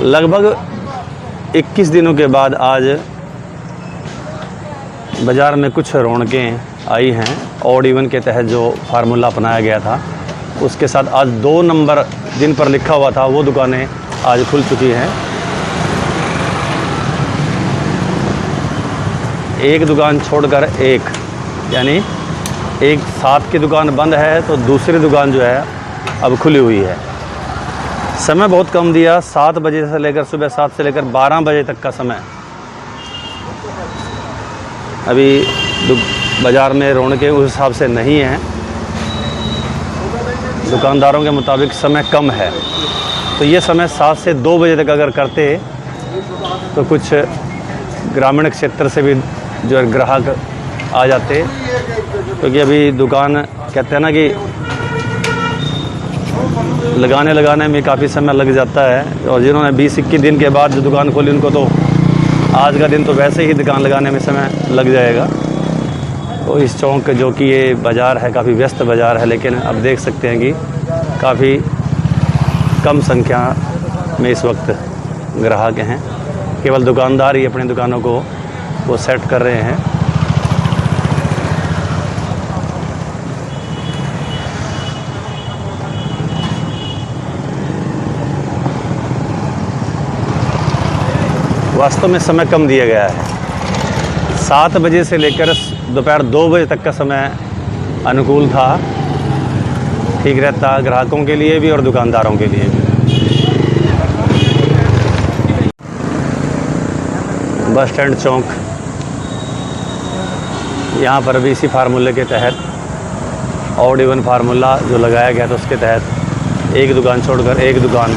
लगभग 21 दिनों के बाद आज बाज़ार में कुछ रौनकें आई हैं। ऑड इवन के तहत जो फार्मूला अपनाया गया था उसके साथ आज 2 नंबर जिन पर लिखा हुआ था वो दुकानें आज खुल चुकी हैं। एक दुकान छोड़कर एक, यानी एक 7 की दुकान बंद है तो दूसरी दुकान जो है अब खुली हुई है। समय बहुत कम दिया, 7 बजे से लेकर सुबह 7 से लेकर 12 बजे तक का समय। अभी बाज़ार में रौनकें उस हिसाब से नहीं हैं, दुकानदारों के मुताबिक समय कम है। तो ये समय 7 से 2 बजे तक अगर करते तो कुछ ग्रामीण क्षेत्र से भी जो है ग्राहक आ जाते, क्योंकि अभी दुकान कहते हैं ना कि लगाने में काफ़ी समय लग जाता है। और जिन्होंने 20-21 दिन के बाद जो दुकान खोली उनको तो आज का दिन तो वैसे ही दुकान लगाने में समय लग जाएगा। तो इस चौक जो कि ये बाज़ार है काफ़ी व्यस्त बाज़ार है, लेकिन अब देख सकते हैं कि काफ़ी कम संख्या में इस वक्त ग्राहक हैं। केवल दुकानदार ही अपनी दुकानों को वो सेट कर रहे हैं। वास्तव में समय कम दिया गया है। 7 बजे से लेकर दोपहर 2 बजे तक का समय अनुकूल था, ठीक रहता ग्राहकों के लिए भी और दुकानदारों के लिए भी। बस स्टैंड चौक, यहाँ पर भी इसी फार्मूले के तहत ऑड इवन फार्मूला जो लगाया गया था उसके तहत एक दुकान छोड़कर एक दुकान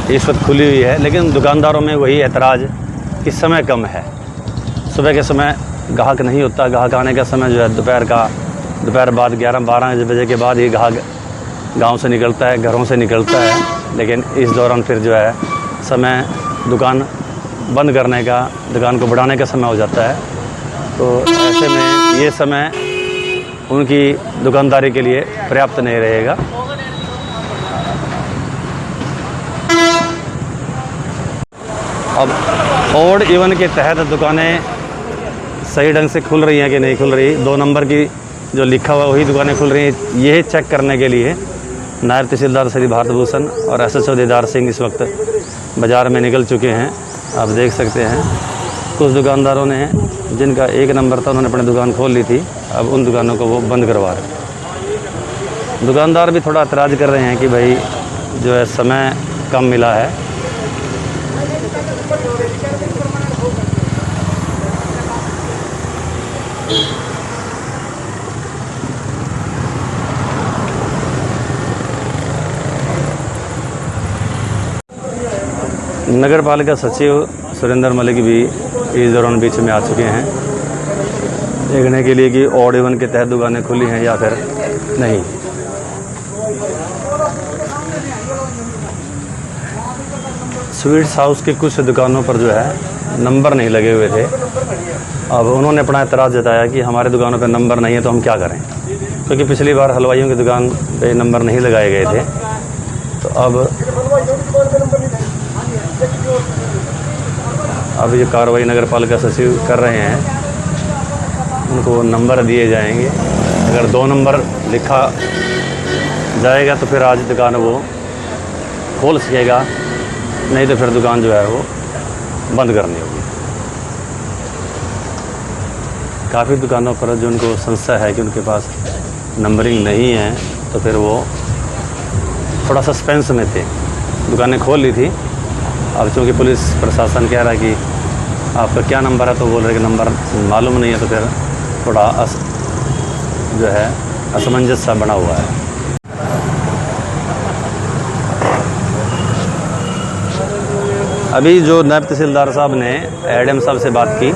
इस वक्त खुली हुई है। लेकिन दुकानदारों में वही ऐतराज़ कि समय कम है। सुबह के समय ग्राहक नहीं होता, ग्राहक आने का समय जो है दोपहर बाद 11-12 बजे के बाद ही ग्राहक गांव से निकलता है, घरों से निकलता है। लेकिन इस दौरान फिर जो है समय दुकान बंद करने का, दुकान को बढ़ाने का समय हो जाता है। तो ऐसे में ये समय उनकी दुकानदारी के लिए पर्याप्त नहीं रहेगा। अब ऑड इवन के तहत दुकानें सही ढंग से खुल रही हैं कि नहीं खुल रही, 2 नंबर की जो लिखा हुआ वही दुकानें खुल रही हैं, ये चेक करने के लिए नायब तहसीलदार श्री भारत भूषण और SHO दीदार सिंह इस वक्त बाज़ार में निकल चुके हैं। आप देख सकते हैं कुछ दुकानदारों ने जिनका 1 नंबर था उन्होंने अपनी दुकान खोल ली थी, अब उन दुकानों को वो बंद करवा रहे। दुकानदार भी थोड़ा एतराज़ कर रहे हैं कि भाई जो है समय कम मिला है। नगर पालिका सचिव सुरेंद्र मलिक भी इस दौरान बीच में आ चुके हैं देखने के लिए कि ऑड इवन के तहत दुकानें खुली हैं या फिर नहीं। स्वीट्स हाउस के कुछ दुकानों पर जो है नंबर नहीं लगे हुए थे। अब उन्होंने अपना एतराज़ जताया कि हमारे दुकानों पर नंबर नहीं है तो हम क्या करें, क्योंकि पिछली बार हलवाइयों की दुकान पे नंबर नहीं लगाए गए थे। तो अब ये कार्रवाई नगर पालिका सचिव कर रहे हैं, उनको नंबर दिए जाएंगे। अगर 2 नंबर लिखा जाएगा तो फिर आज दुकान वो खोल सकेगा, नहीं तो फिर दुकान जो है वो बंद करनी होगी। काफ़ी दुकानों पर जो उनको संशय है कि उनके पास नंबरिंग नहीं है तो फिर वो थोड़ा सस्पेंस में थे, दुकानें खोल ली थी। अब चूँकि पुलिस प्रशासन कह रहा है कि आपका क्या नंबर है तो बोल रहे कि नंबर मालूम नहीं है, तो फिर थोड़ा जो है असमंजस सा बना हुआ है। अभी जो नायब तहसीलदार साहब ने एडम साहब से बात की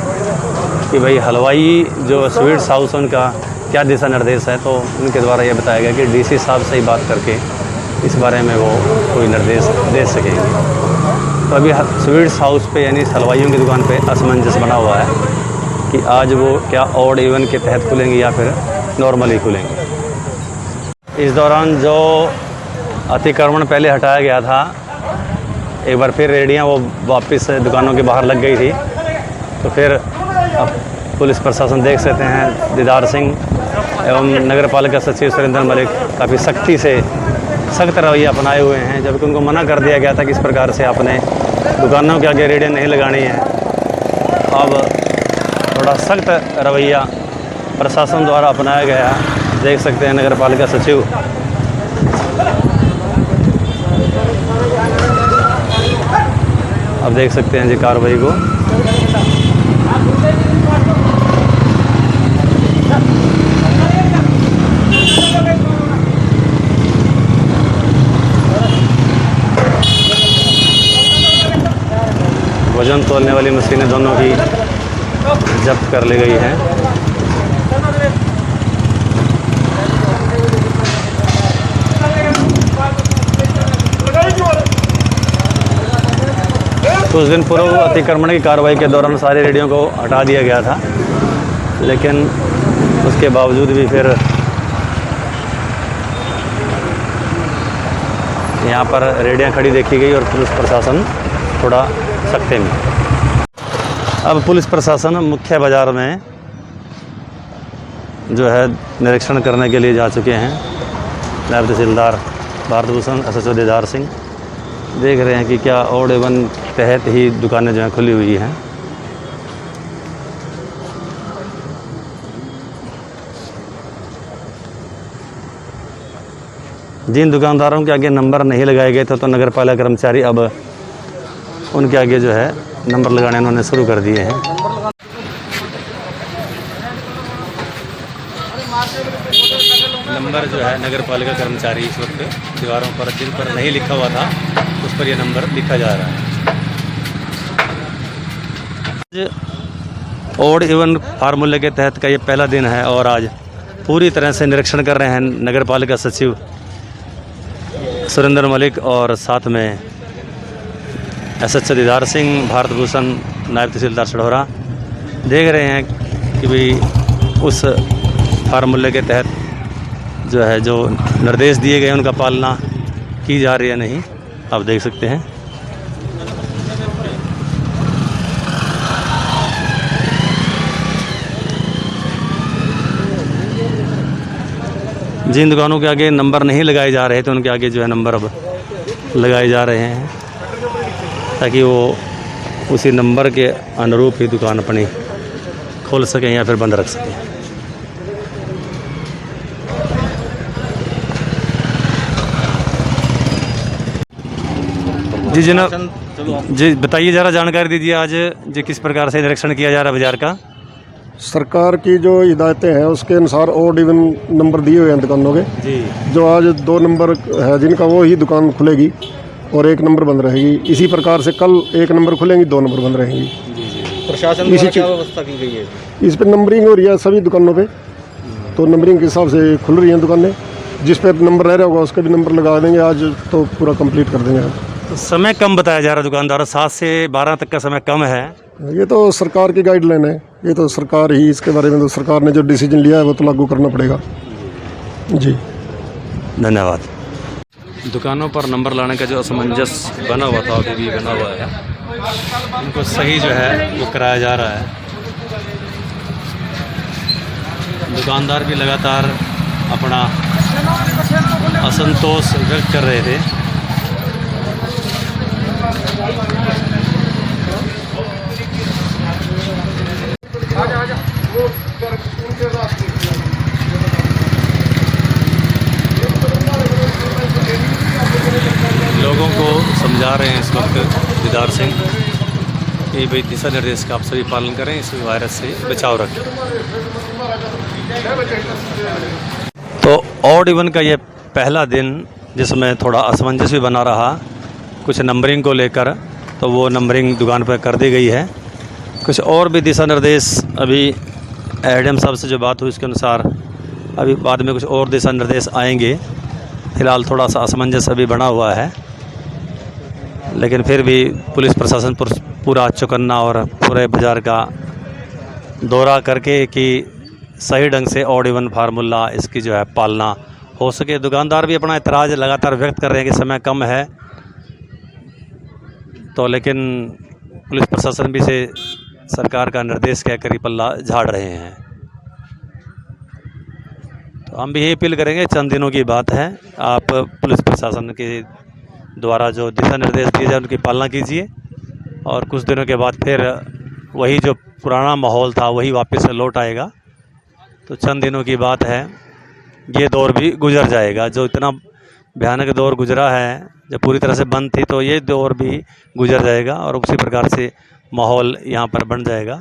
कि भाई हलवाई जो स्वीट्स हाउस उनका क्या दिशा निर्देश है, तो उनके द्वारा ये बताया गया कि DC साहब से ही बात करके इस बारे में वो कोई निर्देश दे सकेंगे। तो अभी स्वीट्स हाउस पे यानी हलवाइयों की दुकान पे असमंजस बना हुआ है कि आज वो क्या ऑड इवन के तहत खुलेंगे या फिर नॉर्मली खुलेंगे। इस दौरान जो अतिक्रमण पहले हटाया गया था एक बार फिर रेडियाँ वो वापस दुकानों के बाहर लग गई थी। तो फिर अब पुलिस प्रशासन देख सकते हैं दीदार सिंह एवं नगर पालिका सचिव सुरेंद्र मलिक काफ़ी सख्त रवैया अपनाए हुए हैं, जबकि उनको मना कर दिया गया था कि इस प्रकार से अपने दुकानों के आगे रेडियाँ नहीं लगानी है। अब थोड़ा सख्त रवैया प्रशासन द्वारा अपनाया गया है। देख सकते हैं नगर पालिका सचिव अब देख सकते हैं जी कार्रवाई को। वजन तोलने वाली मशीनें दोनों की जब्त कर ली गई हैं। कुछ दिन पूर्व अतिक्रमण की कार्रवाई के दौरान सारी रेडियों को हटा दिया गया था, लेकिन उसके बावजूद भी फिर यहाँ पर रेडियाँ खड़ी देखी गई और पुलिस प्रशासन थोड़ा सख्ते में। अब पुलिस प्रशासन मुख्य बाज़ार में जो है निरीक्षण करने के लिए जा चुके हैं। नायब तहसीलदार भारत भूषण SHO दीदार सिंह देख रहे हैं कि क्या ऑड इवन तहत ही दुकानें जो हैं खुली हुई हैं। जिन दुकानदारों के आगे नंबर नहीं लगाए गए थे तो नगर पालिका कर्मचारी अब उनके आगे जो है नंबर लगाने उन्होंने शुरू कर दिए हैं। नंबर जो है नगर पालिका कर्मचारी इस वक्त दीवारों पर जिन पर नहीं लिखा हुआ था उस पर यह नंबर लिखा जा रहा है। ऑड इवन फार्मूले के तहत का ये पहला दिन है और आज पूरी तरह से निरीक्षण कर रहे हैं नगर पालिका सचिव सुरेंद्र मलिक और साथ में SHO दीदार सिंह, भारत भूषण, नायब तहसीलदार सढौरा देख रहे हैं कि भाई उस फार्मूले के तहत जो है जो निर्देश दिए गए उनका पालना की जा रही है नहीं। आप देख सकते हैं जिन दुकानों के आगे नंबर नहीं लगाए जा रहे थे उनके आगे जो है नंबर अब लगाए जा रहे हैं, ताकि वो उसी नंबर के अनुरूप ही दुकान अपनी खोल सकें या फिर बंद रख सकें। जी जनाब, जी बताइए ज़रा जानकारी दीजिए आज जी किस प्रकार से निरीक्षण किया जा रहा है बाज़ार का। सरकार की जो हिदायतें हैं उसके अनुसार ऑड इवन नंबर दिए हुए हैं दुकानों के जी। जो आज 2 नंबर है जिनका वो ही दुकान खुलेगी और 1 नंबर बंद रहेगी। इसी प्रकार से कल 1 नंबर खुलेंगी, 2 नंबर बंद रहेंगी। प्रशासन द्वारा क्या व्यवस्था की गई है? इस पर नंबरिंग हो रही है सभी दुकानों पे, तो नंबरिंग के हिसाब से खुल रही हैं दुकानें। जिस पे नंबर रह रहा होगा उसका भी नंबर लगा देंगे, आज तो पूरा कंप्लीट कर देंगे। तो समय कम बताया जा रहा है दुकानदारों, 7 से 12 तक का समय कम है। ये तो सरकार की गाइडलाइन है, ये तो सरकार ही इसके बारे में तो सरकार ने जो डिसीजन लिया है वो तो लागू करना पड़ेगा जी। धन्यवाद। दुकानों पर नंबर लाने का जो असमंजस बना हुआ था अभी भी बना हुआ है, उनको सही जो है वो कराया जा रहा है। दुकानदार भी लगातार अपना असंतोष व्यक्त कर रहे थे। लोगों को समझा रहे हैं इस वक्त दीदार सिंह कि भाई दिशा निर्देश का आप सभी पालन करें, इस वायरस से बचाव रखें। तो ऑड इवन का ये पहला दिन जिसमें थोड़ा असमंजस भी बना रहा कुछ नंबरिंग को लेकर, तो वो नंबरिंग दुकान पर कर दी गई है। कुछ और भी दिशा निर्देश अभी एडम साहब से जो बात हुई उसके अनुसार अभी बाद में कुछ और दिशा निर्देश आएंगे। फ़िलहाल थोड़ा सा असमंजस अभी बना हुआ है, लेकिन फिर भी पुलिस प्रशासन पूरा चौकन्ना और पूरे बाज़ार का दौरा करके कि सही ढंग से ऑड इवन फार्मूला इसकी जो है पालना हो सके। दुकानदार भी अपना एतराज़ लगातार व्यक्त कर रहे हैं कि समय कम है, तो लेकिन पुलिस प्रशासन भी से सरकार का निर्देश कहकर ही पल्ला झाड़ रहे हैं। तो हम भी यही अपील करेंगे, चंद दिनों की बात है, आप पुलिस प्रशासन के द्वारा जो दिशा निर्देश दिए जाए उनकी पालना कीजिए और कुछ दिनों के बाद फिर वही जो पुराना माहौल था वही वापस से लौट आएगा। तो चंद दिनों की बात है, ये दौर भी गुजर जाएगा। जो इतना भयानक दौर गुजरा है जब पूरी तरह से बंद थी, तो ये दौर भी गुजर जाएगा और उसी प्रकार से माहौल यहाँ पर बन जाएगा।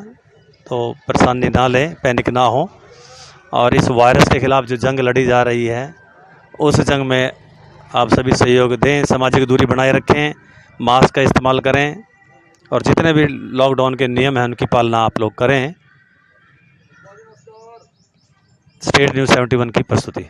तो परेशानी ना लें, पैनिक ना हो और इस वायरस के ख़िलाफ़ जो जंग लड़ी जा रही है उस जंग में आप सभी सहयोग दें, सामाजिक दूरी बनाए रखें, मास्क का इस्तेमाल करें और जितने भी लॉकडाउन के नियम हैं उनकी पालना आप लोग करें। स्टेट न्यूज़ 71 की प्रस्तुति।